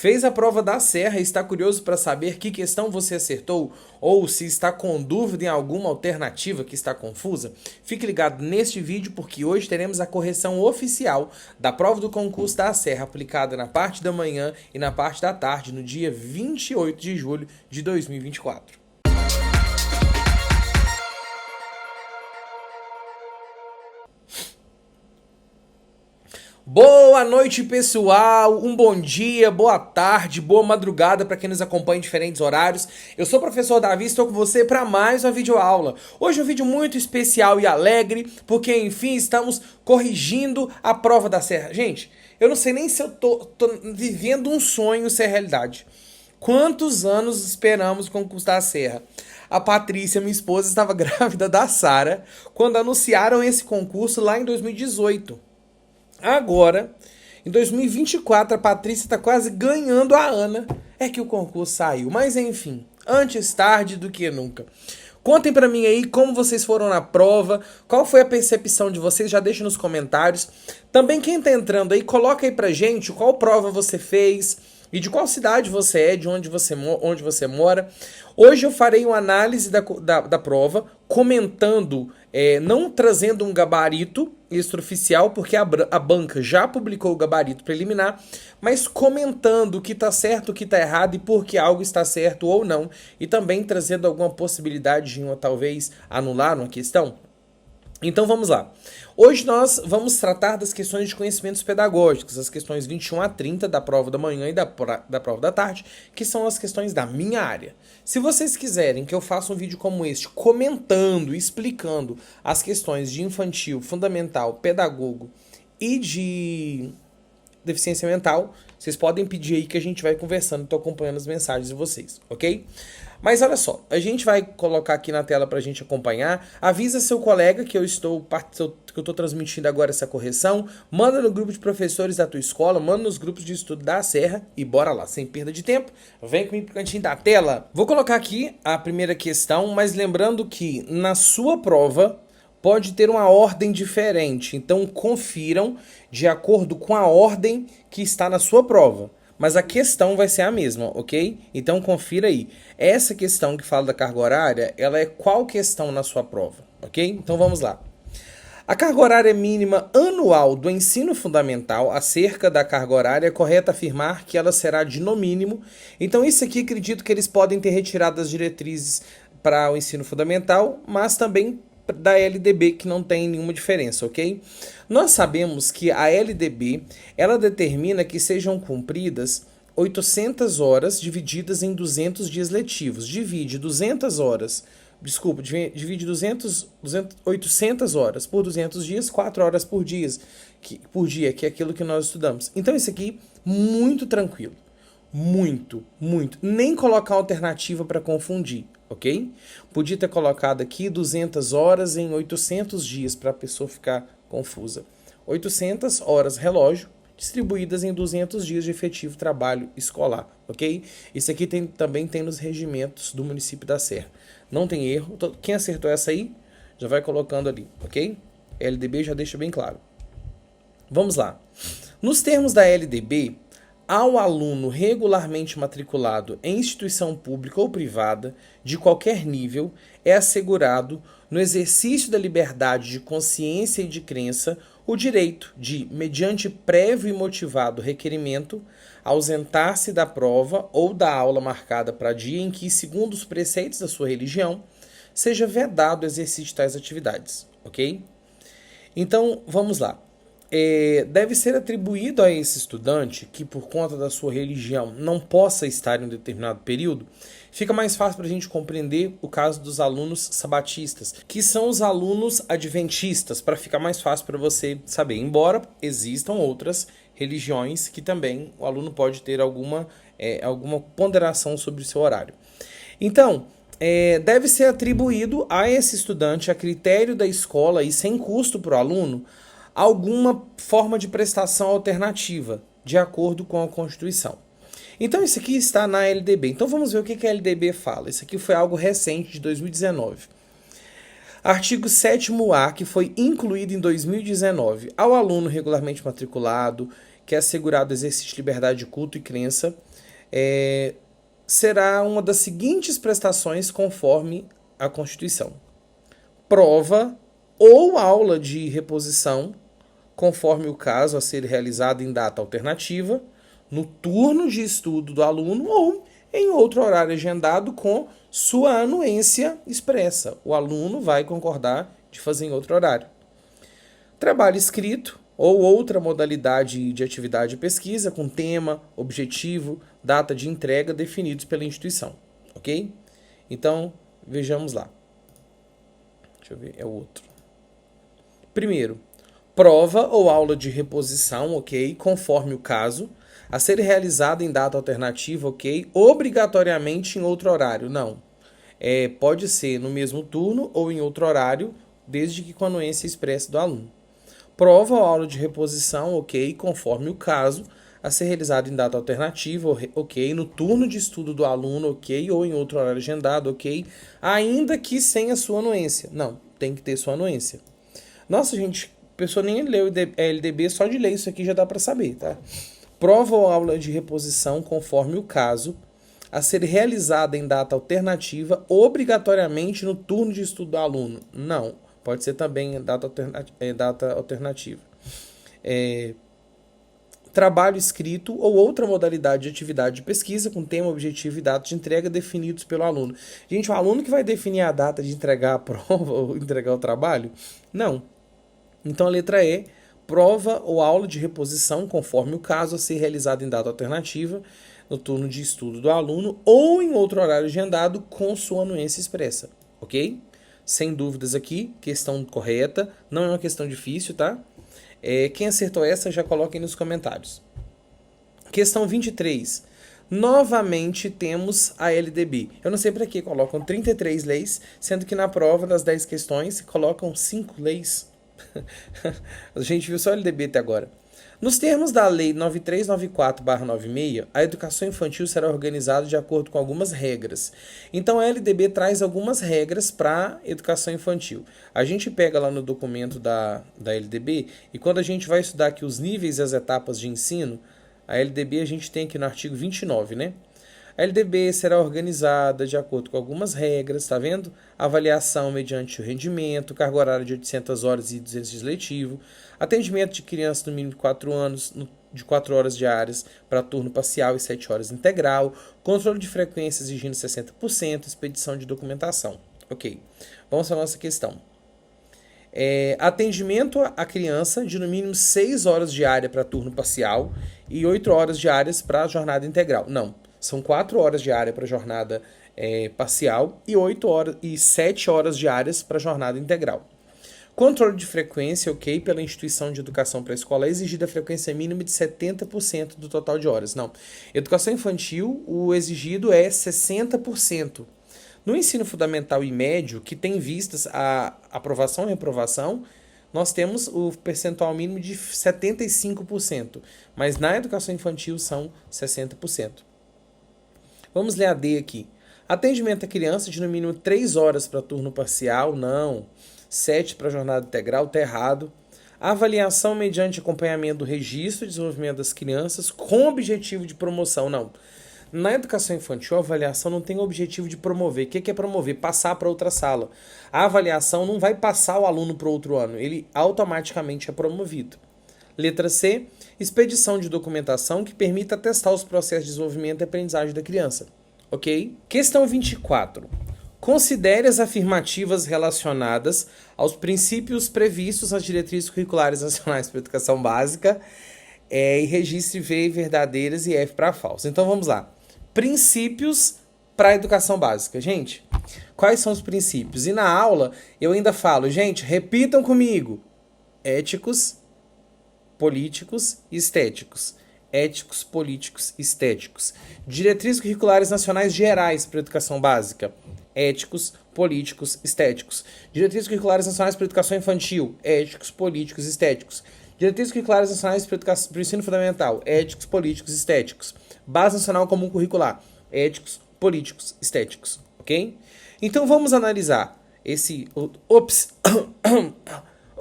Fez a prova da Serra e está curioso para saber que questão você acertou ou se está com dúvida em alguma alternativa que está confusa? Fique ligado neste vídeo porque hoje teremos a correção oficial da prova do concurso da Serra aplicada na parte da manhã e na parte da tarde no dia 28 de julho de 2024. Boa noite, pessoal, um bom dia, boa tarde, boa madrugada para quem nos acompanha em diferentes horários. Eu sou o professor Davi e estou com você para mais uma videoaula. Hoje é um vídeo muito especial e alegre, porque enfim estamos corrigindo a prova da Serra. Gente, eu não sei nem se eu tô vivendo um sonho ser realidade. Quantos anos esperamos conquistar a Serra? A Patrícia, minha esposa, estava grávida da Sara quando anunciaram esse concurso lá em 2018. Agora, em 2024, a Patrícia está quase ganhando a Ana. É que o concurso saiu. Mas enfim, antes tarde do que nunca. Contem pra mim aí como vocês foram na prova, qual foi a percepção de vocês, já deixa nos comentários. Também quem tá entrando aí, coloca aí pra gente qual prova você fez e de qual cidade você é, de onde você mora. Hoje eu farei uma análise da prova, comentando, não trazendo um gabarito extraoficial, porque a banca já publicou o gabarito preliminar, mas comentando o que está certo, o que está errado e por que algo está certo ou não, e também trazendo alguma possibilidade de talvez anular uma questão. Então vamos lá. Hoje nós vamos tratar das questões de conhecimentos pedagógicos, as questões 21 a 30 da prova da manhã e da prova da tarde, que são as questões da minha área. Se vocês quiserem que eu faça um vídeo como este, comentando, explicando as questões de infantil, fundamental, pedagogo e de deficiência mental, vocês podem pedir aí que a gente vai conversando, estou acompanhando as mensagens de vocês, ok? Mas olha só, a gente vai colocar aqui na tela para a gente acompanhar. Avisa seu colega que eu estou transmitindo agora essa correção. Manda no grupo de professores da tua escola, manda nos grupos de estudo da Serra e bora lá, sem perda de tempo. Vem comigo pro cantinho da tela. Vou colocar aqui a primeira questão, mas lembrando que na sua prova pode ter uma ordem diferente. Então confiram de acordo com a ordem que está na sua prova. Mas a questão vai ser a mesma, ok? Então confira aí. Essa questão que fala da carga horária, ela é qual questão na sua prova, ok? Então vamos lá. A carga horária mínima anual do ensino fundamental acerca da carga horária é correto afirmar que ela será de no mínimo. Então isso aqui acredito que eles podem ter retirado as diretrizes para o ensino fundamental, mas também da LDB, que não tem nenhuma diferença, ok? Nós sabemos que a LDB, ela determina que sejam cumpridas 800 horas divididas em 200 dias letivos. Divide 800 horas por 200 dias, 4 horas por dia, que é aquilo que nós estudamos. Então isso aqui, muito tranquilo. Muito. Nem colocar alternativa para confundir, ok? Podia ter colocado aqui 200 horas em 800 dias para a pessoa ficar confusa. 800 horas relógio distribuídas em 200 dias de efetivo trabalho escolar, ok? Isso aqui também tem nos regimentos do município da Serra. Não tem erro. Quem acertou essa aí, já vai colocando ali, ok? LDB já deixa bem claro. Vamos lá. Nos termos da LDB, ao aluno regularmente matriculado em instituição pública ou privada, de qualquer nível, é assegurado, no exercício da liberdade de consciência e de crença, o direito de, mediante prévio e motivado requerimento, ausentar-se da prova ou da aula marcada para dia em que, segundo os preceitos da sua religião, seja vedado o exercício de tais atividades, ok? Então, vamos lá. Deve ser atribuído a esse estudante que, por conta da sua religião, não possa estar em um determinado período. Fica mais fácil para a gente compreender o caso dos alunos sabatistas, que são os alunos adventistas, para ficar mais fácil para você saber. Embora existam outras religiões que também o aluno pode ter alguma ponderação sobre o seu horário. Então, deve ser atribuído a esse estudante, a critério da escola e sem custo para o aluno, alguma forma de prestação alternativa, de acordo com a Constituição. Então isso aqui está na LDB. Então vamos ver o que a LDB fala. Isso aqui foi algo recente, de 2019. Artigo 7º-A, que foi incluído em 2019. Ao aluno regularmente matriculado, que é assegurado o exercício de liberdade de culto e crença, será uma das seguintes prestações conforme a Constituição: prova ou aula de reposição, conforme o caso a ser realizado em data alternativa, no turno de estudo do aluno ou em outro horário agendado com sua anuência expressa. O aluno vai concordar de fazer em outro horário. Trabalho escrito ou outra modalidade de atividade de pesquisa com tema, objetivo, data de entrega definidos pela instituição, ok? Então, vejamos lá. Deixa eu ver, é o outro. Primeiro, prova ou aula de reposição, ok? Conforme o caso, a ser realizada em data alternativa, ok? Obrigatoriamente em outro horário, não. Pode ser no mesmo turno ou em outro horário, desde que com a anuência expressa do aluno. Prova ou aula de reposição, ok? Conforme o caso, a ser realizada em data alternativa, ok? No turno de estudo do aluno, ok? Ou em outro horário agendado, ok? Ainda que sem a sua anuência. Não, tem que ter sua anuência. Nossa, gente, a pessoa nem leu a LDB, só de ler isso aqui já dá para saber, tá? Prova ou aula de reposição, conforme o caso, a ser realizada em data alternativa, obrigatoriamente no turno de estudo do aluno. Não, pode ser também em data alternativa. Trabalho escrito ou outra modalidade de atividade de pesquisa com tema, objetivo e data de entrega definidos pelo aluno. Gente, o aluno que vai definir a data de entregar a prova ou entregar o trabalho? Não. Então a letra E, prova ou aula de reposição, conforme o caso, a ser realizada em data alternativa, no turno de estudo do aluno ou em outro horário agendado com sua anuência expressa, ok? Sem dúvidas aqui, questão correta, não é uma questão difícil, tá? Quem acertou essa já coloca aí nos comentários. Questão 23. Novamente temos a LDB. Eu não sei para que colocam 33 leis, sendo que na prova das 10 questões colocam 5 leis. A gente viu só a LDB até agora. Nos termos da Lei 9394/96, a educação infantil será organizada de acordo com algumas regras. Então a LDB traz algumas regras para a educação infantil. A gente pega lá no documento da LDB e quando a gente vai estudar aqui os níveis e as etapas de ensino, a LDB a gente tem aqui no artigo 29, né? A LDB será organizada de acordo com algumas regras, tá vendo? Avaliação mediante o rendimento, carga horária de 800 horas e 200 dias letivo, atendimento de crianças no mínimo de 4 anos, de 4 horas diárias para turno parcial e 7 horas integral, controle de frequência exigindo 60%, expedição de documentação. Ok, vamos à nossa questão. Atendimento à criança de no mínimo 6 horas diária para turno parcial e 8 horas diárias para jornada integral. Não. São 4 horas diárias para jornada parcial e 7 horas diárias para jornada integral. Controle de frequência, ok, pela instituição de educação pré-escolar, é exigida a frequência mínima de 70% do total de horas. Não, educação infantil, o exigido é 60%. No ensino fundamental e médio, que tem vistas a aprovação e reprovação, nós temos o percentual mínimo de 75%, mas na educação infantil são 60%. Vamos ler a D aqui. Atendimento à criança de no mínimo 3 horas para turno parcial, não. 7 para jornada integral, está errado. Avaliação mediante acompanhamento do registro e desenvolvimento das crianças com objetivo de promoção, não. Na educação infantil, a avaliação não tem o objetivo de promover. O que é promover? Passar para outra sala. A avaliação não vai passar o aluno para outro ano, ele automaticamente é promovido. Letra C, expedição de documentação que permita atestar os processos de desenvolvimento e aprendizagem da criança. Ok? Questão 24. Considere as afirmativas relacionadas aos princípios previstos nas diretrizes curriculares nacionais para a educação básica e registre V verdadeiras e F para falsas. Então vamos lá. Princípios para a educação básica. Gente, quais são os princípios? E na aula eu ainda falo, gente, repitam comigo. Éticos, políticos e estéticos. Éticos, políticos e estéticos. Diretrizes curriculares nacionais gerais para a educação básica. Éticos, políticos, estéticos. Diretrizes curriculares nacionais para a educação infantil. Éticos, políticos e estéticos. Diretrizes curriculares nacionais para o ensino fundamental. Éticos, políticos e estéticos. Base Nacional Comum Curricular. Éticos, políticos, estéticos. Ok? Então vamos analisar esse... Ops!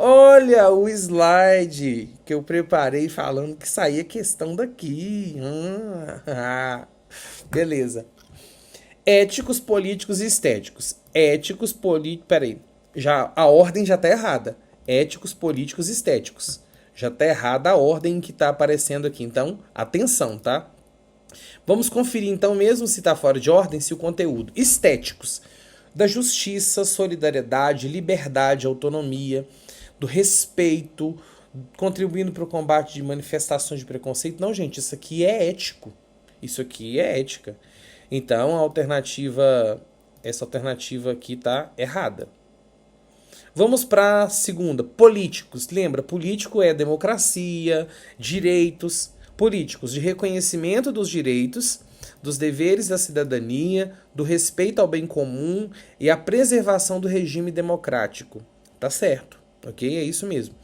Olha o slide que eu preparei falando que saía questão daqui. Beleza. Éticos, políticos e estéticos. Éticos, políticos. Peraí. Já, a ordem já tá errada. Éticos, políticos e estéticos. Já tá errada a ordem que tá aparecendo aqui. Então, atenção, tá? Vamos conferir então, mesmo se tá fora de ordem, se o conteúdo. Estéticos. Da justiça, solidariedade, liberdade, autonomia, do respeito, contribuindo para o combate de manifestações de preconceito. Não, gente, isso aqui é ético. Isso aqui é ética. Então, essa alternativa aqui tá errada. Vamos para a segunda, políticos. Lembra, político é democracia, direitos, políticos de reconhecimento dos direitos, dos deveres da cidadania, do respeito ao bem comum e a preservação do regime democrático. Tá certo, ok? É isso mesmo.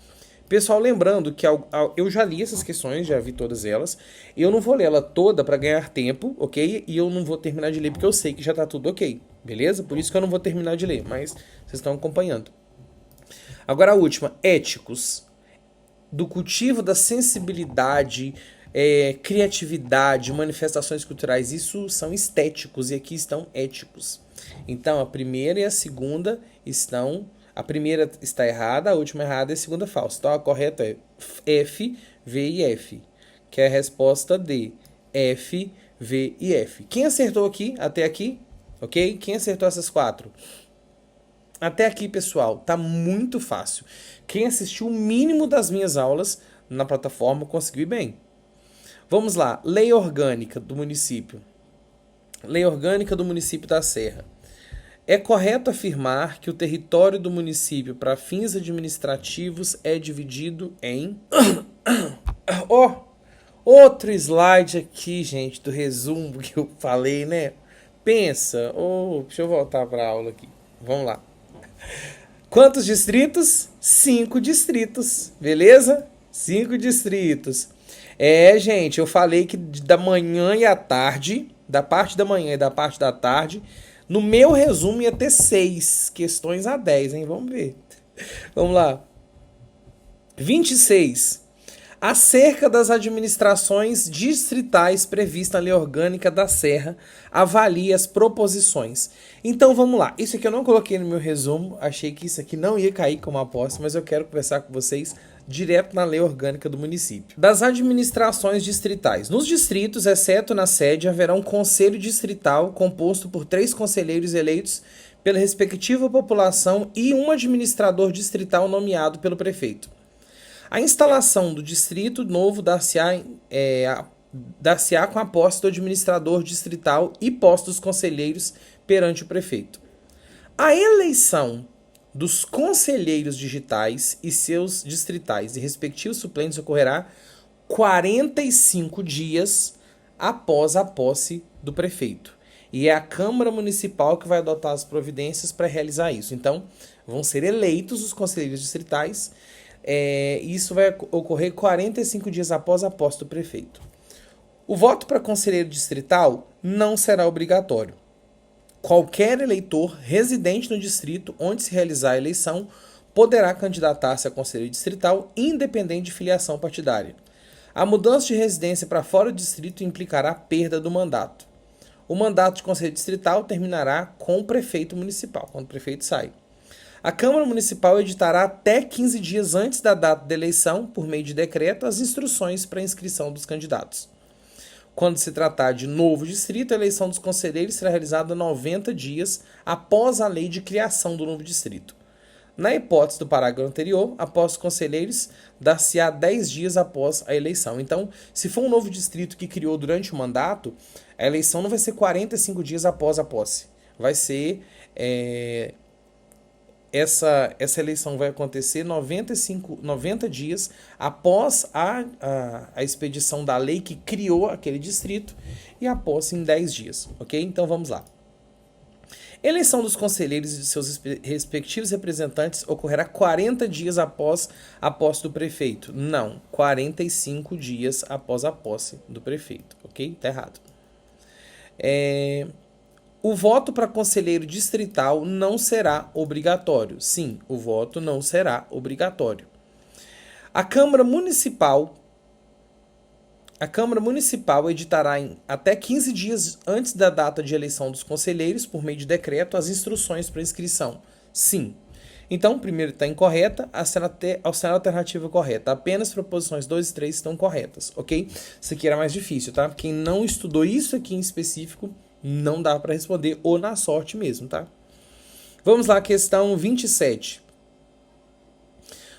Pessoal, lembrando que eu já li essas questões, já vi todas elas. Eu não vou ler ela toda para ganhar tempo, ok? E eu não vou terminar de ler porque eu sei que já tá tudo ok, beleza? Por isso que eu não vou terminar de ler, mas vocês estão acompanhando. Agora a última, éticos. Do cultivo da sensibilidade, criatividade, manifestações culturais, isso são estéticos e aqui estão éticos. Então a primeira e a segunda estão. A primeira está errada, a última errada e a segunda falsa. Então a correta é F, V e F, que é a resposta D. F, V e F. Quem acertou aqui, até aqui? Ok? Quem acertou essas quatro? Até aqui, pessoal, tá muito fácil. Quem assistiu o mínimo das minhas aulas na plataforma conseguiu ir bem. Vamos lá, lei orgânica do município. Lei orgânica do município da Serra. É correto afirmar que o território do município para fins administrativos é dividido em... Outro slide aqui, gente, do resumo que eu falei, né? Pensa. Deixa eu voltar para a aula aqui. Vamos lá. Quantos distritos? 5 distritos, beleza? 5 distritos. Gente, eu falei que da manhã e à tarde, da parte da manhã e da parte da tarde, no meu resumo ia ter 6 questões a 10, hein? Vamos ver. Vamos lá. 26. Acerca das administrações distritais previstas na Lei Orgânica da Serra, avalie as proposições. Então vamos lá. Isso aqui eu não coloquei no meu resumo, achei que isso aqui não ia cair como aposta, mas eu quero conversar com vocês direto na Lei Orgânica do município. Das administrações distritais. Nos distritos, exceto na sede, haverá um conselho distrital composto por 3 conselheiros eleitos pela respectiva população e um administrador distrital nomeado pelo prefeito. A instalação do distrito novo dar-se-á com a posse do administrador distrital e posse dos conselheiros perante o prefeito. A eleição dos conselheiros digitais e seus distritais e respectivos suplentes ocorrerá 45 dias após a posse do prefeito. E é a Câmara Municipal que vai adotar as providências para realizar isso. Então, vão ser eleitos os conselheiros distritais. Isso vai ocorrer 45 dias após a posse do prefeito. O voto para conselheiro distrital não será obrigatório. Qualquer eleitor residente no distrito onde se realizar a eleição poderá candidatar-se a conselheiro distrital independente de filiação partidária. A mudança de residência para fora do distrito implicará a perda do mandato. O mandato de conselheiro distrital terminará com o prefeito municipal, quando o prefeito sai. A Câmara Municipal editará até 15 dias antes da data da eleição, por meio de decreto, as instruções para a inscrição dos candidatos. Quando se tratar de novo distrito, a eleição dos conselheiros será realizada 90 dias após a lei de criação do novo distrito. Na hipótese do parágrafo anterior, após os conselheiros, dar-se-á 10 dias após a eleição. Então, se for um novo distrito que criou durante o mandato, a eleição não vai ser 45 dias após a posse. Vai ser... Essa eleição vai acontecer 90 dias após a expedição da lei que criou aquele distrito e a posse em 10 dias, ok? Então vamos lá. Eleição dos conselheiros e de seus respectivos representantes ocorrerá 40 dias após a posse do prefeito. Não, 45 dias após a posse do prefeito, ok? Tá errado. O voto para conselheiro distrital não será obrigatório. Sim, o voto não será obrigatório. A Câmara Municipal editará até 15 dias antes da data de eleição dos conselheiros, por meio de decreto, as instruções para inscrição. Sim. Então, primeiro está incorreta, a alternativa correta. Apenas proposições 2 e 3 estão corretas, ok? Isso aqui era mais difícil, tá? Quem não estudou isso aqui em específico, não dá para responder, ou na sorte mesmo, tá? Vamos lá, questão 27.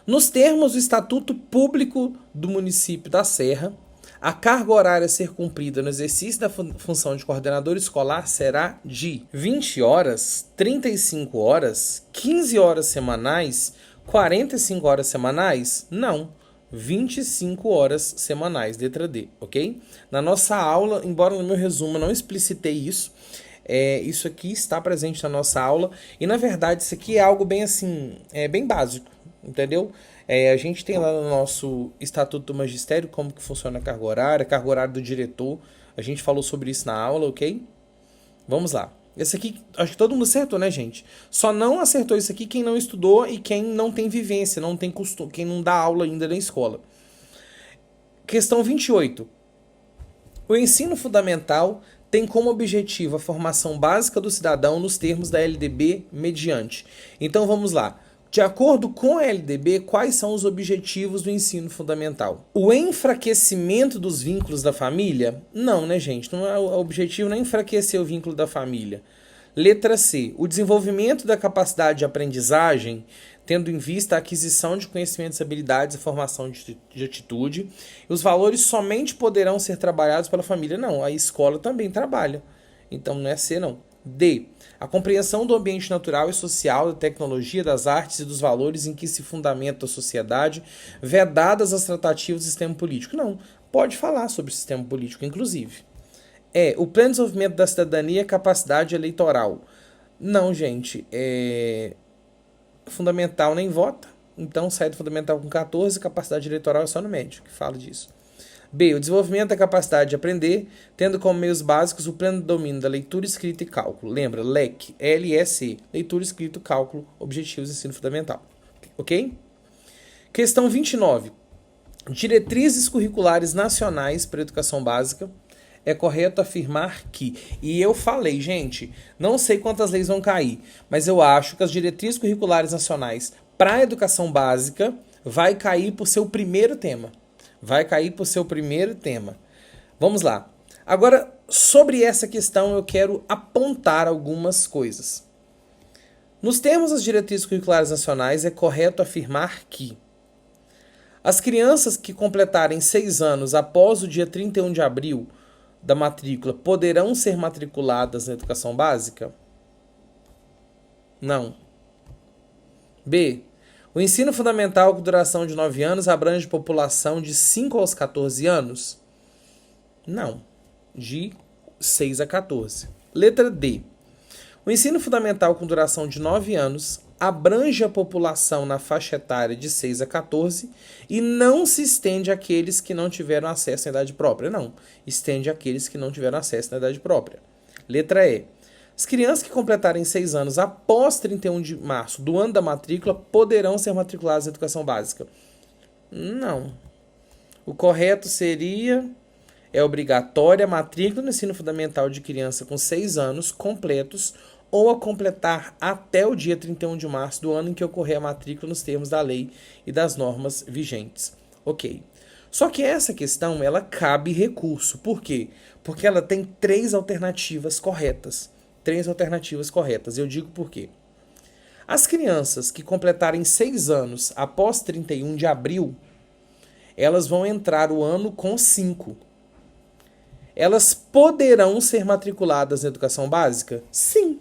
Nos termos do Estatuto Público do Município da Serra, a carga horária a ser cumprida no exercício da função de coordenador escolar será de 20 horas, 35 horas, 15 horas semanais, 45 horas semanais? Não, 25 horas semanais, letra D, ok? Na nossa aula, embora no meu resumo eu não explicitei isso, isso aqui está presente na nossa aula, e na verdade isso aqui é algo bem assim, bem básico, entendeu? A gente tem lá no nosso Estatuto do Magistério como que funciona a carga horária do diretor. A gente falou sobre isso na aula, ok? Vamos lá. Esse aqui, acho que todo mundo acertou, né, gente? Só não acertou isso aqui quem não estudou e quem não tem vivência, não tem costume, quem não dá aula ainda na escola. Questão 28. O ensino fundamental tem como objetivo a formação básica do cidadão nos termos da LDB mediante. Então vamos lá. De acordo com a LDB, quais são os objetivos do ensino fundamental? O enfraquecimento dos vínculos da família? Não, né, gente? Não é o objetivo, não é enfraquecer o vínculo da família. Letra C. O desenvolvimento da capacidade de aprendizagem, tendo em vista a aquisição de conhecimentos, habilidades e formação de atitude. Os valores somente poderão ser trabalhados pela família? Não, a escola também trabalha. Então não é C, não. D. A compreensão do ambiente natural e social, da tecnologia, das artes e dos valores em que se fundamenta a sociedade, vedadas as tratativas do sistema político. Não, pode falar sobre o sistema político, inclusive. O pleno desenvolvimento da cidadania e capacidade eleitoral. Não, gente, fundamental nem vota. Então sai do fundamental com 14, capacidade eleitoral é só no médio, que fala disso. B. O desenvolvimento da capacidade de aprender, tendo como meios básicos o pleno domínio da leitura, escrita e cálculo. Lembra? LEC, L-E-C, leitura, escrita, cálculo, objetivos de ensino fundamental. Ok? Questão 29. Diretrizes curriculares nacionais para a educação básica. É correto afirmar que, e eu falei, gente, não sei quantas leis vão cair, mas eu acho que as diretrizes curriculares nacionais para a educação básica vai cair por seu primeiro tema. Vamos lá. Agora, sobre essa questão, eu quero apontar algumas coisas. Nos termos das diretrizes curriculares nacionais, é correto afirmar que as crianças que completarem 6 anos após o dia 31 de abril da matrícula poderão ser matriculadas na educação básica? Não. B. O ensino fundamental com duração de 9 anos abrange população de 5 aos 14 anos? Não. De 6 a 14. Letra D. O ensino fundamental com duração de 9 anos abrange a população na faixa etária de 6 a 14 e não se estende àqueles que não tiveram acesso à idade própria. Não. Estende àqueles que não tiveram acesso à idade própria. Letra E. As crianças que completarem 6 anos após 31 de março do ano da matrícula poderão ser matriculadas na educação básica? Não. O correto seria: é obrigatória a matrícula no ensino fundamental de criança com 6 anos completos ou a completar até o dia 31 de março do ano em que ocorrer a matrícula nos termos da lei e das normas vigentes. Ok. Só que essa questão, ela cabe recurso. Por quê? Porque ela tem 3 alternativas corretas. 3 alternativas corretas. Eu digo por quê. As crianças que completarem 6 anos após 31 de abril, elas vão entrar o ano com 5. Elas poderão ser matriculadas na educação básica? Sim.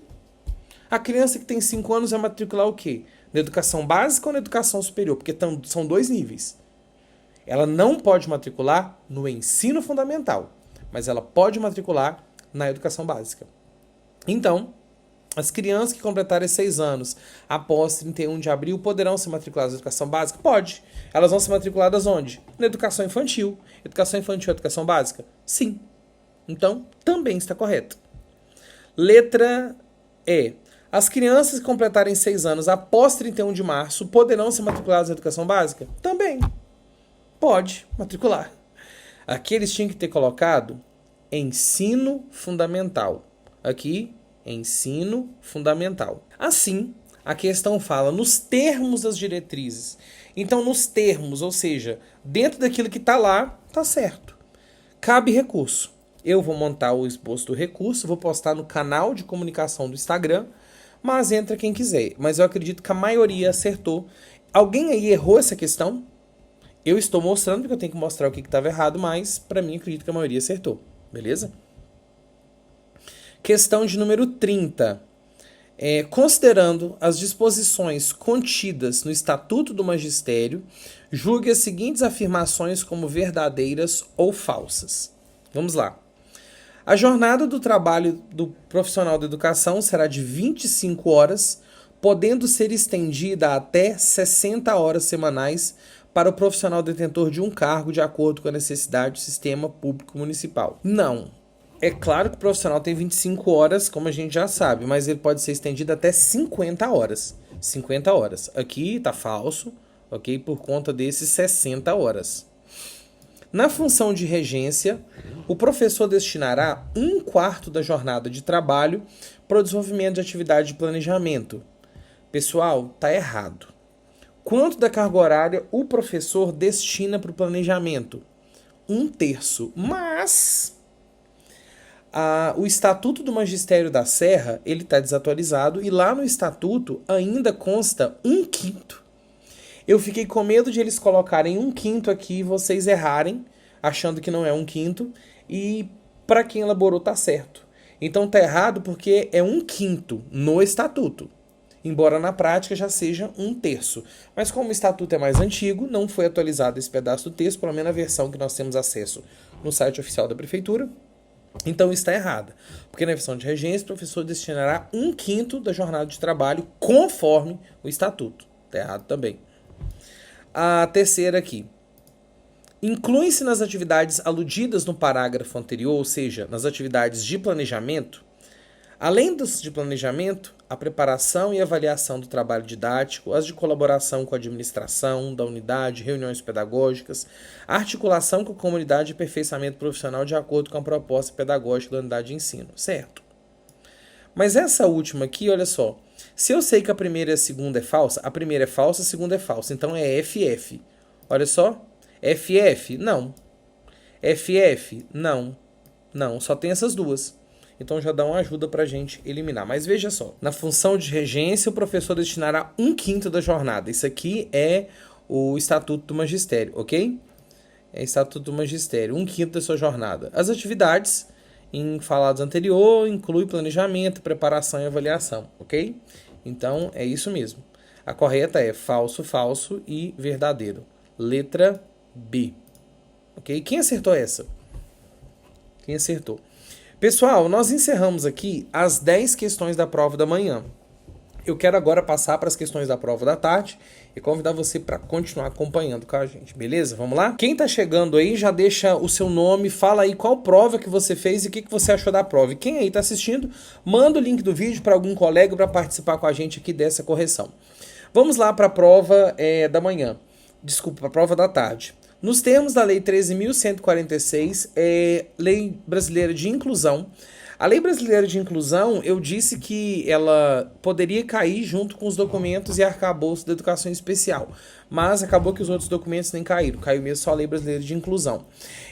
A criança que tem 5 anos vai matricular o quê? Na educação básica ou na educação superior? Porque são 2 níveis. Ela não pode matricular no ensino fundamental, mas ela pode matricular na educação básica. Então, as crianças que completarem 6 anos após 31 de abril poderão ser matriculadas na educação básica? Pode. Elas vão ser matriculadas onde? Na educação infantil. Educação infantil é educação básica? Sim. Então, também está correto. Letra E. As crianças que completarem 6 anos após 31 de março poderão ser matriculadas na educação básica? Também. Pode matricular. Aqui eles tinham que ter colocado ensino fundamental. Aqui, ensino fundamental. Assim, a questão fala nos termos das diretrizes. Então, nos termos, ou seja, dentro daquilo que está lá, está certo. Cabe recurso. Eu vou montar o esboço do recurso, vou postar no canal de comunicação do Instagram, mas entra quem quiser. Mas eu acredito que a maioria acertou. Alguém aí errou essa questão? Eu estou mostrando porque eu tenho que mostrar o que estava errado, mas para mim acredito que a maioria acertou. Beleza? Questão de número 30. Considerando as disposições contidas no Estatuto do Magistério, julgue as seguintes afirmações como verdadeiras ou falsas. Vamos lá. A jornada do trabalho do profissional da educação será de 25 horas, podendo ser estendida até 60 horas semanais para o profissional detentor de um cargo de acordo com a necessidade do sistema público municipal. Não. É claro que o profissional tem 25 horas, como a gente já sabe, mas ele pode ser estendido até 50 horas. 50 horas. Aqui está falso, ok? Por conta desses 60 horas. Na função de regência, o professor destinará 1/4 da jornada de trabalho para o desenvolvimento de atividade de planejamento. Pessoal, está errado. Quanto da carga horária o professor destina para o planejamento? 1/3. Mas o Estatuto do Magistério da Serra ele está desatualizado e lá no Estatuto ainda consta 1/5. Eu fiquei com medo de eles colocarem 1/5 aqui e vocês errarem, achando que não é 1/5, e para quem elaborou tá certo. Então tá errado porque é 1/5 no Estatuto, embora na prática já seja 1/3. Mas como o Estatuto é mais antigo, não foi atualizado esse pedaço do texto, pelo menos a versão que nós temos acesso no site oficial da Prefeitura. Então está errada, porque na versão de regência o professor destinará 1/5 da jornada de trabalho conforme o Estatuto. Está errado também. A terceira aqui. Inclui-se nas atividades aludidas no parágrafo anterior, ou seja, nas atividades de planejamento, além das de planejamento, a preparação e avaliação do trabalho didático, as de colaboração com a administração da unidade, reuniões pedagógicas, a articulação com a comunidade e aperfeiçoamento profissional de acordo com a proposta pedagógica da unidade de ensino, certo? Mas essa última aqui, olha só, se eu sei que a primeira e a segunda é falsa, a primeira é falsa, a segunda é falsa, então é FF. Olha só, FF, não. FF, não. Não, só tem essas duas. Então já dá uma ajuda para a gente eliminar. Mas veja só, na função de regência o professor destinará 1/5 da jornada. Isso aqui é o Estatuto do Magistério, ok? É Estatuto do Magistério, 1/5 da sua jornada. As atividades em falados anterior inclui planejamento, preparação e avaliação, ok? Então é isso mesmo. A correta é falso, falso e verdadeiro. Letra B. Ok? Quem acertou essa? Quem acertou? Pessoal, nós encerramos aqui as 10 questões da prova da manhã. Eu quero agora passar para as questões da prova da tarde e convidar você para continuar acompanhando com a gente, beleza? Vamos lá? Quem está chegando aí, já deixa o seu nome, fala aí qual prova que você fez e o que você achou da prova. E quem aí está assistindo, manda o link do vídeo para algum colega para participar com a gente aqui dessa correção. Vamos lá para a prova da manhã. Desculpa, para a prova da tarde. Nos termos da Lei 13.146, Lei Brasileira de Inclusão, a Lei Brasileira de Inclusão, eu disse que ela poderia cair junto com os documentos e arcabouço da educação especial, mas acabou que os outros documentos nem caíram, caiu mesmo só a Lei Brasileira de Inclusão.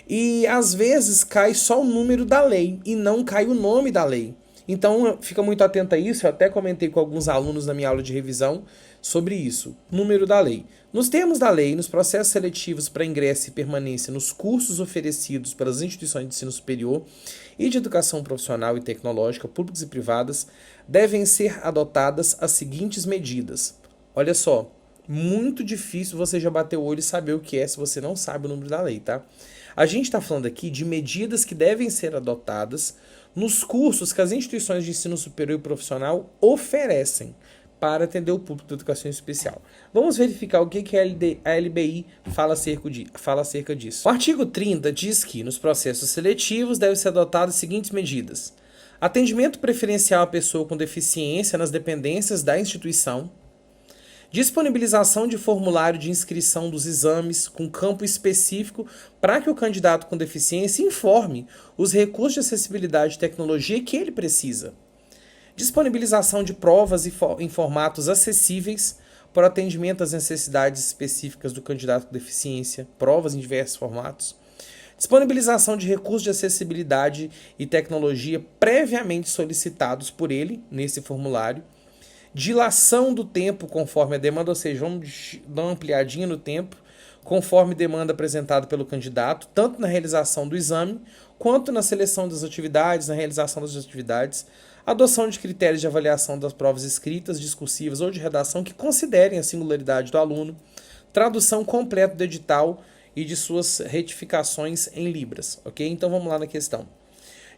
E às vezes cai só o número da lei e não cai o nome da lei. Então fica muito atento a isso, eu até comentei com alguns alunos na minha aula de revisão sobre isso, número da lei. Nos termos da lei, nos processos seletivos para ingresso e permanência nos cursos oferecidos pelas instituições de ensino superior e de educação profissional e tecnológica, públicas e privadas, devem ser adotadas as seguintes medidas. Olha só, muito difícil você já bater o olho e saber o que é se você não sabe o número da lei, tá? A gente está falando aqui de medidas que devem ser adotadas nos cursos que as instituições de ensino superior e profissional oferecem para atender o público da educação especial. Vamos verificar o que a LBI fala acerca disso. O artigo 30 diz que nos processos seletivos devem ser adotadas as seguintes medidas. atendimento preferencial à pessoa com deficiência nas dependências da instituição, disponibilização de formulário de inscrição dos exames com campo específico para que o candidato com deficiência informe os recursos de acessibilidade e tecnologia que ele precisa, disponibilização de provas em formatos acessíveis para atendimento às necessidades específicas do candidato com deficiência, provas em diversos formatos, disponibilização de recursos de acessibilidade e tecnologia previamente solicitados por ele nesse formulário, dilação do tempo conforme a demanda, ou seja, vamos dar uma ampliadinha no tempo, conforme demanda apresentada pelo candidato, tanto na realização do exame, quanto na seleção das atividades, na realização das atividades, adoção de critérios de avaliação das provas escritas, discursivas ou de redação que considerem a singularidade do aluno, tradução completa do edital e de suas retificações em libras, ok? Então vamos lá na questão.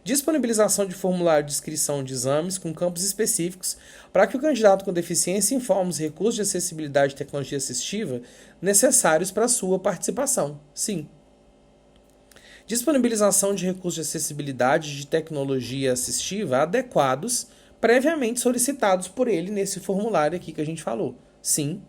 Disponibilização de formulário de inscrição de exames com campos específicos para que o candidato com deficiência informe os recursos de acessibilidade e tecnologia assistiva necessários para a sua participação. Sim. Disponibilização de recursos de acessibilidade e de tecnologia assistiva adequados, previamente solicitados por ele nesse formulário aqui que a gente falou. Sim.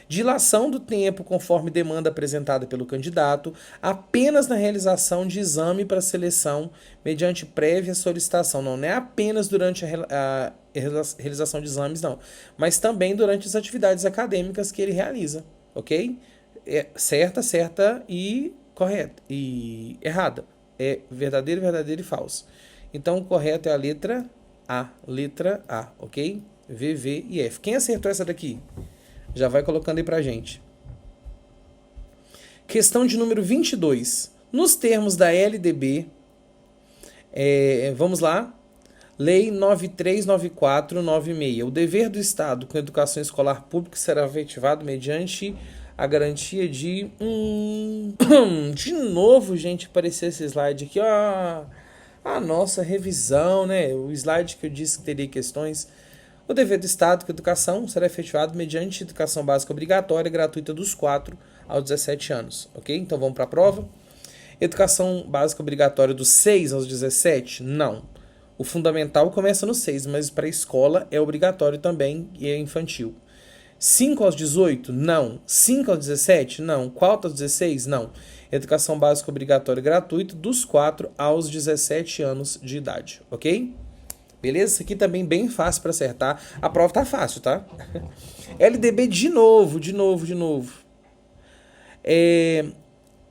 Dilação do tempo conforme demanda apresentada pelo candidato, apenas na realização de exame para seleção mediante prévia solicitação. Não é apenas durante a realização de exames, não, mas também durante as atividades acadêmicas que ele realiza, ok? Certa e correta. E errada. É verdadeiro e falso. Então, o correto é a letra A, ok? V, V e F. Quem acertou essa daqui? Já vai colocando aí pra gente. Questão de número 22. Nos termos da LDB, vamos lá. Lei 939496. O dever do Estado com a educação escolar pública será efetivado mediante a garantia de... De novo, gente, apareceu esse slide aqui. Ó, a nossa revisão, né? O slide que eu disse que teria questões... O dever do Estado com a educação será efetivado mediante educação básica obrigatória gratuita dos 4 aos 17 anos, ok? Então vamos para a prova. Educação básica obrigatória dos 6 aos 17? Não. O fundamental começa no 6, mas para a escola é obrigatório também e é infantil. 5 aos 18? Não. 5 aos 17? Não. 4 aos 16? Não. Educação básica obrigatória gratuita dos 4 aos 17 anos de idade, ok? Beleza? Isso aqui também bem fácil para acertar. A prova tá fácil, tá? LDB de novo.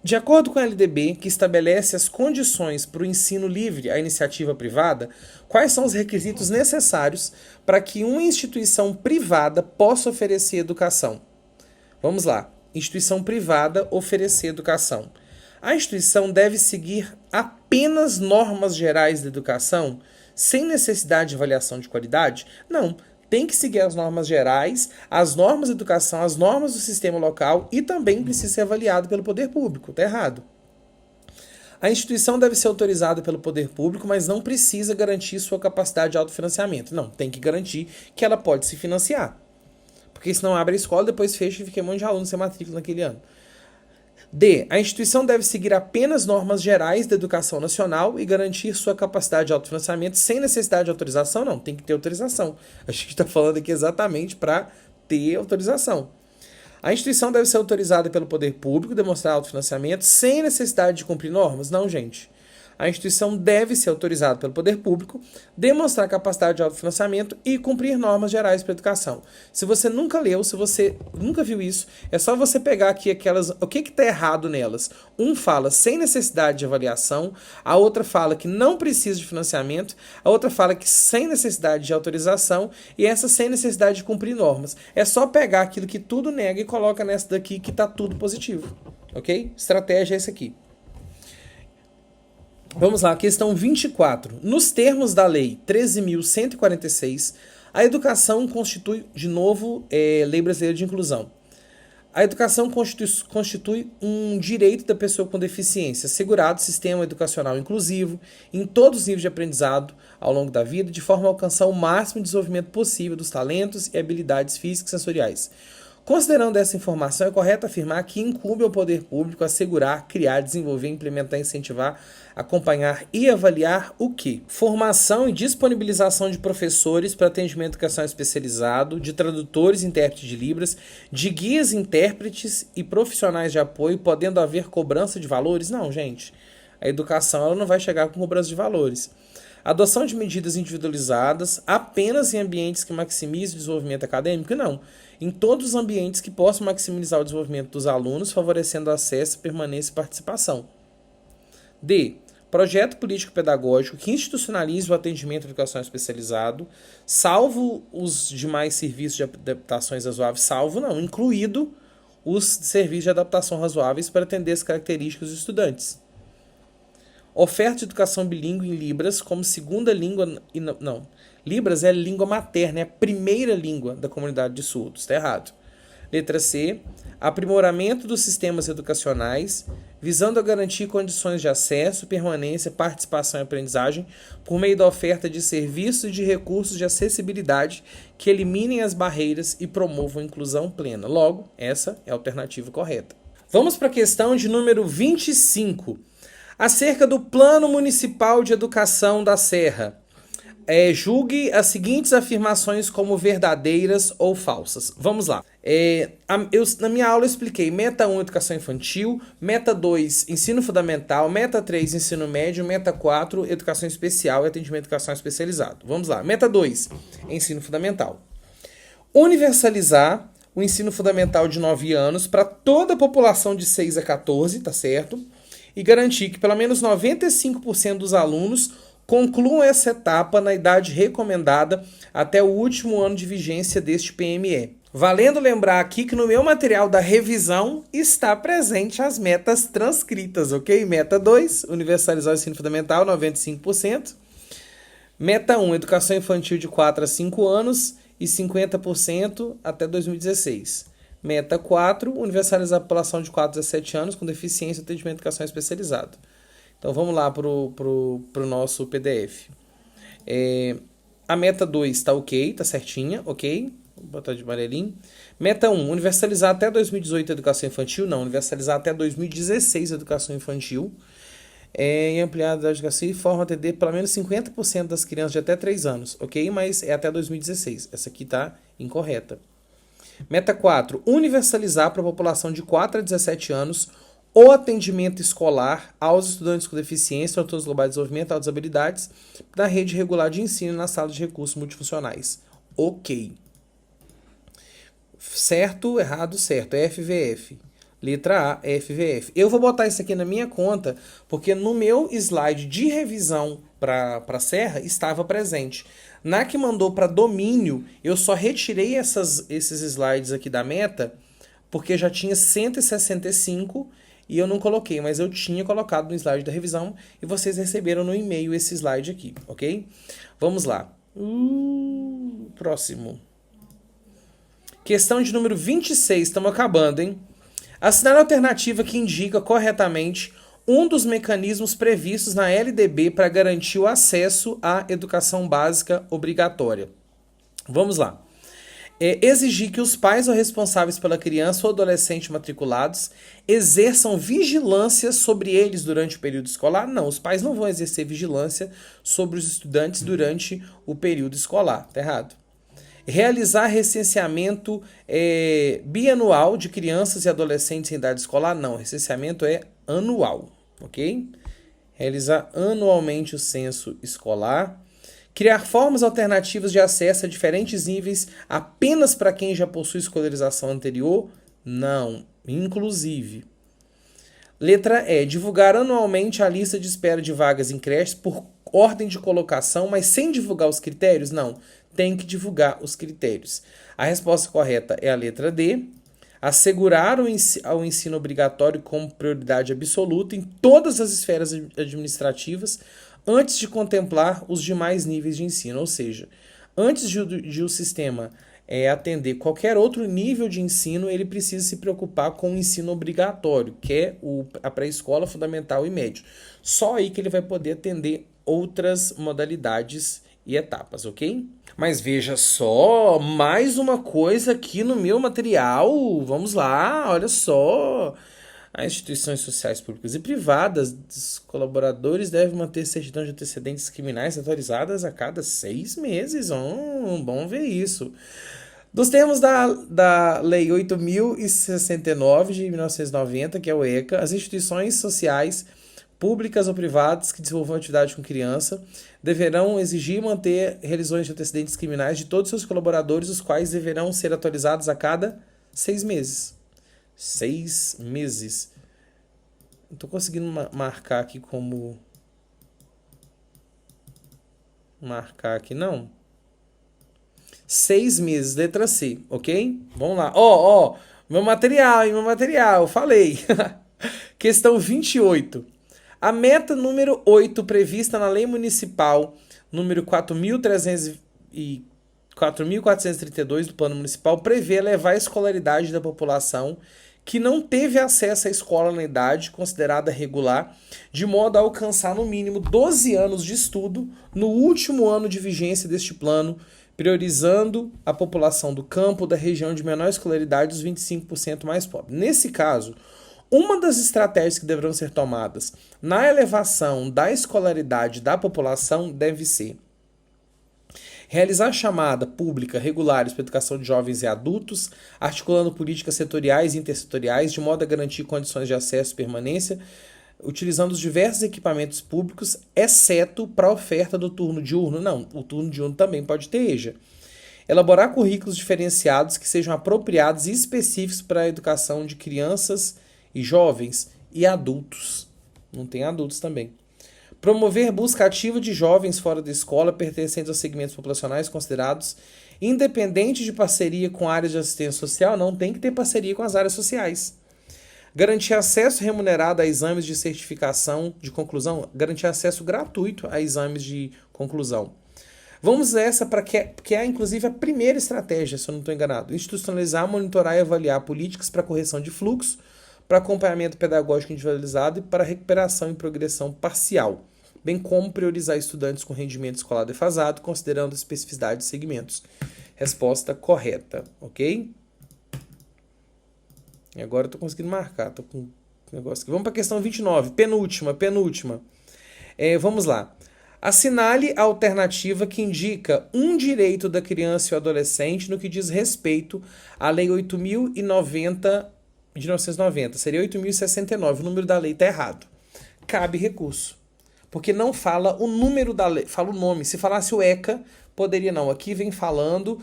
De acordo com a LDB, que estabelece as condições para o ensino livre à iniciativa privada, quais são os requisitos necessários para que uma instituição privada possa oferecer educação? Vamos lá. Instituição privada oferecer educação. A instituição deve seguir apenas normas gerais de educação, sem necessidade de avaliação de qualidade? Não, tem que seguir as normas gerais, as normas de educação, as normas do sistema local e também precisa ser avaliado pelo poder público. Está errado. A instituição deve ser autorizada pelo poder público, mas não precisa garantir sua capacidade de autofinanciamento. Não, tem que garantir que ela pode se financiar. Porque senão abre a escola, depois fecha e fica um monte de aluno sem matrícula naquele ano. D. A instituição deve seguir apenas normas gerais da educação nacional e garantir sua capacidade de autofinanciamento sem necessidade de autorização? Não, tem que ter autorização. A gente está falando aqui exatamente para ter autorização. A instituição deve ser autorizada pelo poder público, demonstrar autofinanciamento sem necessidade de cumprir normas? Não, gente. A instituição deve ser autorizada pelo poder público, demonstrar capacidade de autofinanciamento e cumprir normas gerais para a educação. Se você nunca leu, se você nunca viu isso, é só você pegar aqui aquelas... O que está errado nelas? Um fala sem necessidade de avaliação, a outra fala que não precisa de financiamento, a outra fala que sem necessidade de autorização e essa sem necessidade de cumprir normas. É só pegar aquilo que tudo nega e coloca nessa daqui que está tudo positivo. Ok? Estratégia é essa aqui. Vamos lá, questão 24. Nos termos da Lei 13.146, a educação constitui, de novo, Lei Brasileira de Inclusão. A educação constitui um direito da pessoa com deficiência, assegurado sistema educacional inclusivo, em todos os níveis de aprendizado ao longo da vida, de forma a alcançar o máximo de desenvolvimento possível dos talentos e habilidades físicas e sensoriais. Considerando essa informação, é correto afirmar que incumbe ao poder público assegurar, criar, desenvolver, implementar, incentivar, acompanhar e avaliar o quê? Formação e disponibilização de professores para atendimento à educação especializado, de tradutores e intérpretes de Libras, de guias, intérpretes e profissionais de apoio, podendo haver cobrança de valores? Não, gente. A educação ela não vai chegar com cobrança de valores. Adoção de medidas individualizadas apenas em ambientes que maximizem o desenvolvimento acadêmico? Não. Em todos os ambientes que possam maximizar o desenvolvimento dos alunos, favorecendo acesso, permanência e participação. D. Projeto político-pedagógico que institucionalize o atendimento à educação especializado, salvo os demais serviços de adaptações razoáveis, salvo não, incluído os serviços de adaptação razoáveis para atender as características dos estudantes. Oferta de educação bilíngue em Libras como segunda língua... Não. Libras é a língua materna, é a primeira língua da comunidade de surdos. Está errado. Letra C. Aprimoramento dos sistemas educacionais, visando a garantir condições de acesso, permanência, participação e aprendizagem por meio da oferta de serviços e de recursos de acessibilidade que eliminem as barreiras e promovam a inclusão plena. Logo, essa é a alternativa correta. Vamos para a questão de número 25. Acerca do Plano Municipal de Educação da Serra. Julgue as seguintes afirmações como verdadeiras ou falsas. Vamos lá. Na minha aula eu expliquei Meta 1, Educação Infantil, Meta 2, Ensino Fundamental, Meta 3, Ensino Médio, Meta 4, Educação Especial e Atendimento à Educação Especializado. Vamos lá. Meta 2, Ensino Fundamental. Universalizar o ensino fundamental de 9 anos para toda a população de 6 a 14, tá certo? E garantir que pelo menos 95% dos alunos concluam essa etapa na idade recomendada até o último ano de vigência deste PME. Valendo lembrar aqui que no meu material da revisão está presente as metas transcritas, ok? Meta 2, universalizar o ensino fundamental, 95%. Meta 1, educação infantil de 4 a 5 anos e 50% até 2016. Meta 4, universalizar a população de 4 a 17 anos com deficiência e atendimento de educação especializado. Então vamos lá para o nosso PDF. A meta 2 está ok, está certinha, ok? Vou botar de amarelinho. Meta 1, universalizar até 2018 a educação infantil. Não, universalizar até 2016 a educação infantil. E ampliar a educação de forma a atender pelo menos 50% das crianças de até 3 anos, ok? Mas é até 2016. Essa aqui está incorreta. Meta 4, universalizar para a população de 4 a 17 anos o atendimento escolar aos estudantes com deficiência, transtornos globais de desenvolvimento, altas habilidades, da rede regular de ensino nas salas de recursos multifuncionais. Ok. Certo, errado, certo. FVF. Letra A, FVF. Eu vou botar isso aqui na minha conta, porque no meu slide de revisão para Serra estava presente. Na que mandou para domínio, eu só retirei esses slides aqui da meta, porque já tinha 165 e eu não coloquei, mas eu tinha colocado no slide da revisão e vocês receberam no e-mail esse slide aqui, ok? Vamos lá. Próximo. Questão de número 26, estamos acabando, hein? Assinar a alternativa que indica corretamente um dos mecanismos previstos na LDB para garantir o acesso à educação básica obrigatória. Vamos lá. Exigir que os pais ou responsáveis pela criança ou adolescente matriculados exerçam vigilância sobre eles durante o período escolar? Não, os pais não vão exercer vigilância sobre os estudantes durante o período escolar. Tá errado. Realizar recenseamento bianual de crianças e adolescentes em idade escolar? Não, recenseamento é anual, ok? Realizar anualmente o censo escolar. Criar formas alternativas de acesso a diferentes níveis apenas para quem já possui escolarização anterior? Não, inclusive. Letra E. Divulgar anualmente a lista de espera de vagas em creches por ordem de colocação, mas sem divulgar os critérios? Não, tem que divulgar os critérios. A resposta correta é a letra D. Assegurar o ensino obrigatório como prioridade absoluta em todas as esferas administrativas antes de contemplar os demais níveis de ensino. Ou seja, antes de o sistema atender qualquer outro nível de ensino, ele precisa se preocupar com o ensino obrigatório, que é a pré-escola, fundamental e médio. Só aí que ele vai poder atender outras modalidades e etapas, ok? Mas veja só, mais uma coisa aqui no meu material. Vamos lá, olha só. As instituições sociais públicas e privadas dos colaboradores devem manter certidão de antecedentes criminais atualizadas a cada 6 meses. Bom ver isso. Dos termos da Lei 8.069 de 1990, que é o ECA, as instituições sociais públicas ou privadas que desenvolvam atividade com criança deverão exigir manter revisões de antecedentes criminais de todos os seus colaboradores, os quais deverão ser atualizados a cada 6 meses. 6 meses. Não tô conseguindo marcar aqui como... Marcar aqui, não. 6 meses, letra C, ok? Vamos lá. Meu material, falei. Questão 28. A meta número 8, prevista na Lei Municipal número 4.432 do Plano Municipal, prevê elevar a escolaridade da população que não teve acesso à escola na idade considerada regular, de modo a alcançar no mínimo 12 anos de estudo no último ano de vigência deste plano, priorizando a população do campo da região de menor escolaridade dos 25% mais pobres. Nesse caso, uma das estratégias que deverão ser tomadas na elevação da escolaridade da população deve ser realizar chamada pública regulares para a educação de jovens e adultos, articulando políticas setoriais e intersetoriais de modo a garantir condições de acesso e permanência, utilizando os diversos equipamentos públicos, exceto para a oferta do turno diurno. Não, o turno diurno também pode ter EJA. Elaborar currículos diferenciados que sejam apropriados e específicos para a educação de crianças e jovens e adultos. Não tem adultos também. Promover busca ativa de jovens fora da escola pertencentes aos segmentos populacionais considerados independente de parceria com áreas de assistência social. Não tem que ter parceria com as áreas sociais. Garantir acesso remunerado a exames de certificação de conclusão. Garantir acesso gratuito a exames de conclusão. Vamos essa para que é inclusive a primeira estratégia, se eu não estou enganado. Institucionalizar, monitorar e avaliar políticas para correção de fluxo, para acompanhamento pedagógico individualizado e para recuperação e progressão parcial, bem como priorizar estudantes com rendimento escolar defasado, considerando a especificidade de segmentos. Resposta correta, ok? E agora eu estou conseguindo marcar, estou com um negócio aqui. Vamos para a questão 29, penúltima. Vamos lá. Assinale a alternativa que indica um direito da criança e o adolescente no que diz respeito à Lei 8.090 de 1990. Seria 8.069. O número da lei está errado. Cabe recurso. Porque não fala o número da lei, fala o nome. Se falasse o ECA, poderia não. Aqui vem falando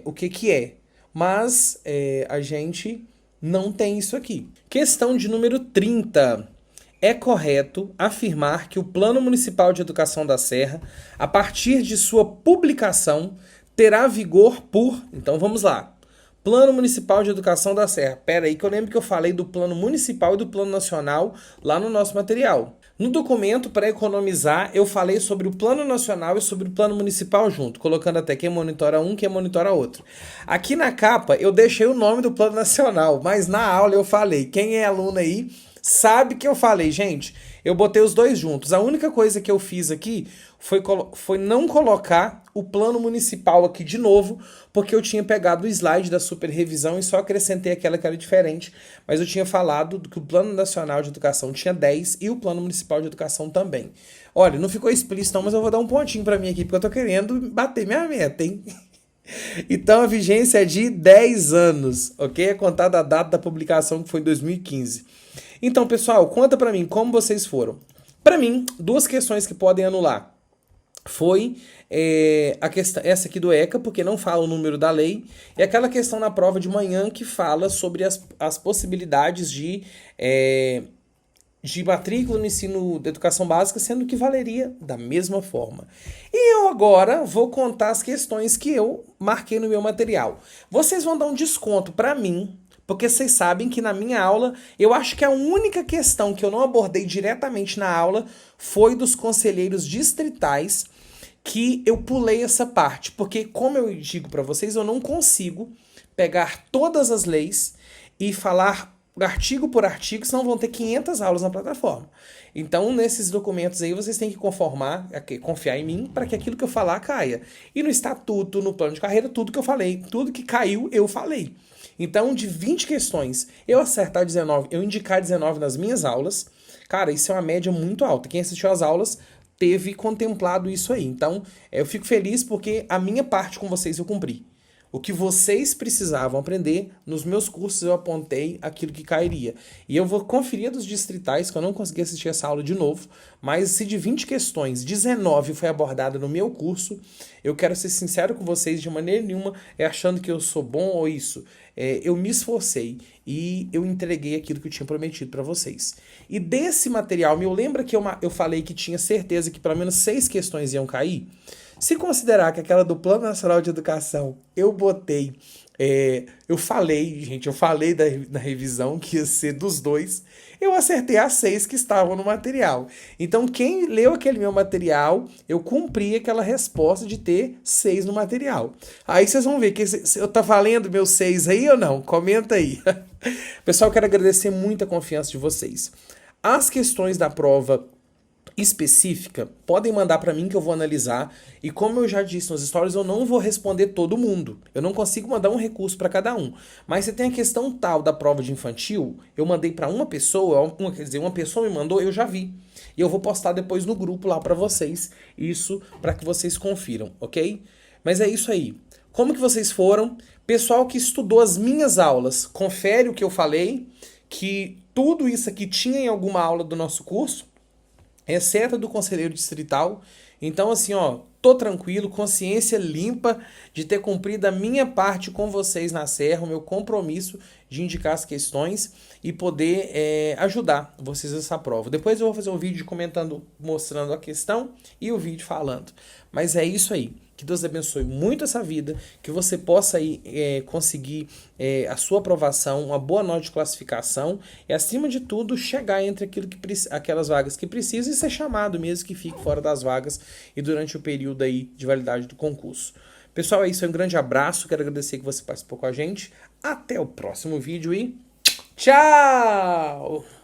o que é. Mas a gente não tem isso aqui. Questão de número 30. É correto afirmar que o Plano Municipal de Educação da Serra, a partir de sua publicação, terá vigor por... Então vamos lá. Plano Municipal de Educação da Serra. Pera aí que eu lembro que eu falei do Plano Municipal e do Plano Nacional lá no nosso material. No documento, para economizar, eu falei sobre o Plano Nacional e sobre o Plano Municipal junto, colocando até quem monitora um, quem monitora outro. Aqui na capa, eu deixei o nome do Plano Nacional, mas na aula eu falei. Quem é aluno aí sabe que eu falei, gente, eu botei os dois juntos. A única coisa que eu fiz aqui foi não colocar o plano municipal aqui de novo, porque eu tinha pegado o slide da super revisão e só acrescentei aquela que era diferente, mas eu tinha falado que o Plano Nacional de Educação tinha 10 e o Plano Municipal de Educação também. Olha, não ficou explícito não, mas eu vou dar um pontinho pra mim aqui, porque eu tô querendo bater minha meta, hein? Então a vigência é de 10 anos, ok? É contada a data da publicação, que foi em 2015. Então, pessoal, conta pra mim como vocês foram. Pra mim, duas questões que podem anular. Foi essa aqui do ECA, porque não fala o número da lei, e aquela questão na prova de manhã que fala sobre as possibilidades de matrícula no ensino da educação básica, sendo que valeria da mesma forma. E eu agora vou contar as questões que eu marquei no meu material. Vocês vão dar um desconto para mim, porque vocês sabem que na minha aula, eu acho que a única questão que eu não abordei diretamente na aula foi dos conselheiros distritais, que eu pulei essa parte, porque como eu digo para vocês, eu não consigo pegar todas as leis e falar artigo por artigo, senão vão ter 500 aulas na plataforma. Então, nesses documentos aí, vocês têm que confiar em mim para que aquilo que eu falar caia. E no estatuto, no plano de carreira, tudo que eu falei, tudo que caiu, eu falei. Então, de 20 questões, eu acertar 19, eu indicar 19 nas minhas aulas, cara, isso é uma média muito alta. Quem assistiu às aulas teve contemplado isso aí. Então, eu fico feliz porque a minha parte com vocês eu cumpri. O que vocês precisavam aprender, nos meus cursos eu apontei aquilo que cairia. E eu vou conferir dos distritais, que eu não consegui assistir essa aula de novo, mas se de 20 questões, 19 foi abordada no meu curso, eu quero ser sincero com vocês, de maneira nenhuma, achando que eu sou bom ou isso. Eu me esforcei e eu entreguei aquilo que eu tinha prometido para vocês. E desse material, me lembra que eu falei que tinha certeza que pelo menos 6 questões iam cair? Se considerar que aquela do Plano Nacional de Educação eu botei, eu falei na revisão que ia ser dos 2, eu acertei as 6 que estavam no material. Então, quem leu aquele meu material, eu cumpri aquela resposta de ter 6 no material. Aí vocês vão ver que eu tá valendo meus 6 aí ou não? Comenta aí. Pessoal, eu quero agradecer muito a confiança de vocês. As questões da prova específica, podem mandar para mim que eu vou analisar. E como eu já disse nos stories, eu não vou responder todo mundo. Eu não consigo mandar um recurso para cada um. Mas se tem a questão tal da prova de infantil, eu mandei para uma pessoa, quer dizer, uma pessoa me mandou, eu já vi. E eu vou postar depois no grupo lá para vocês, isso para que vocês confiram, ok? Mas é isso aí. Como que vocês foram? Pessoal que estudou as minhas aulas, confere o que eu falei, que tudo isso aqui tinha em alguma aula do nosso curso, exceto do conselheiro distrital. Então, assim, ó, tô tranquilo, consciência limpa de ter cumprido a minha parte com vocês na Serra, o meu compromisso de indicar as questões e poder ajudar vocês nessa prova. Depois eu vou fazer um vídeo comentando, mostrando a questão e o vídeo falando. Mas é isso aí. Que Deus abençoe muito essa vida, que você possa aí conseguir a sua aprovação, uma boa nota de classificação e, acima de tudo, chegar entre aquelas vagas que precisam e ser chamado mesmo que fique fora das vagas e durante o período aí de validade do concurso. Pessoal, é isso. Um grande abraço. Quero agradecer que você participou com a gente. Até o próximo vídeo e tchau!